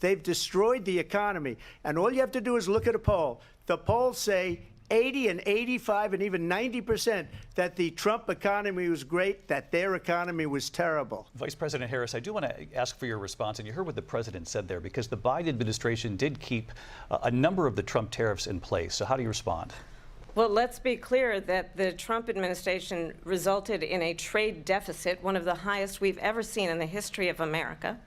They've destroyed the economy. And all you have to do is look at a poll. The polls say 80 and 85 and even 90% that the Trump economy was great, that their economy was terrible. Vice President Harris, I do want to ask for your response, and you heard what the president said there, because the Biden administration did keep a number of the Trump tariffs in place. So how do you respond? Well, let's be clear that the Trump administration resulted in a trade deficit, one of the highest we've ever seen in the history of America.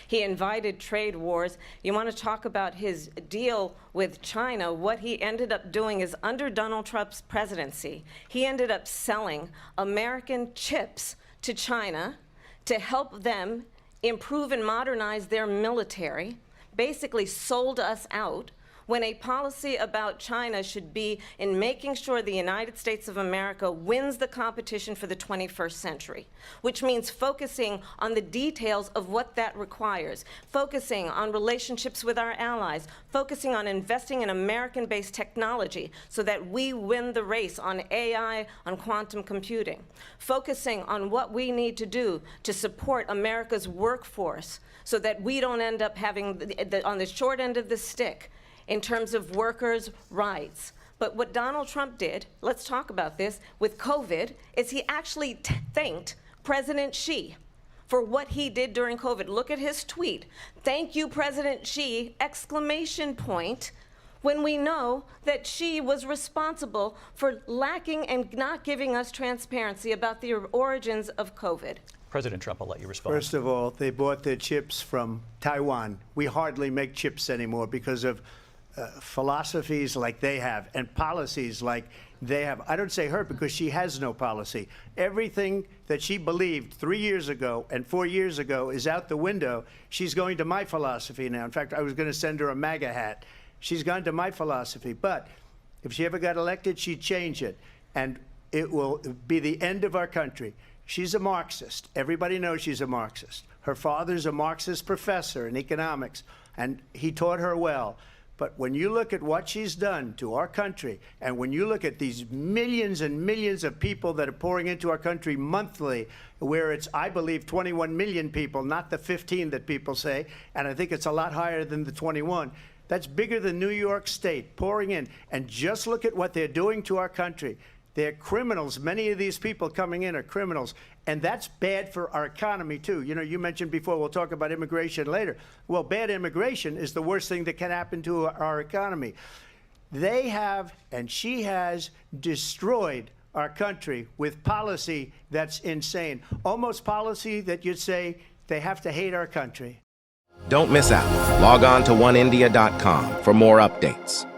He invited trade wars. You want to talk about his deal with China? What he ended up doing is, under Donald Trump's presidency, he ended up selling American chips to China to help them improve and modernize their military, basically sold us out, when a policy about China should be in making sure the United States of America wins the competition for the 21st century, which means focusing on the details of what that requires, focusing on relationships with our allies, focusing on investing in American-based technology so that we win the race on AI, on quantum computing, focusing on what we need to do to support America's workforce so that we don't end up having on the short end of the stick in terms of workers' rights. But what Donald Trump did, let's talk about this, with COVID, is he actually thanked President Xi for what he did during COVID. Look at his tweet. "Thank you, President Xi," exclamation point, when we know that Xi was responsible for lacking and not giving us transparency about the origins of COVID. President Trump, I'll let you respond. First of all, they bought their chips from Taiwan. We hardly make chips anymore because of philosophies like they have and policies like they have. I don't say her because she has no policy. Everything that she believed 3 years ago and 4 years ago is out the window. She's going to my philosophy now. In fact, I was going to send her a MAGA hat. She's gone to my philosophy. But if she ever got elected, she'd change it. And it will be the end of our country. She's a Marxist. Everybody knows she's a Marxist. Her father's a Marxist professor in economics, and he taught her well. But when you look at what she's done to our country, and when you look at these millions and millions of people that are pouring into our country monthly, where it's, I believe, 21 million people, not the 15 that people say, and I think it's a lot higher than the 21. That's bigger than New York State pouring in. And just look at what they're doing to our country. They're criminals. Many of these people coming in are criminals. And that's bad for our economy, too. You know, you mentioned before, we'll talk about immigration later. Well, bad immigration is the worst thing that can happen to our economy. They have, and she has, destroyed our country with policy that's insane. Almost policy that you'd say they have to hate our country. Don't miss out. Log on to oneindia.com for more updates.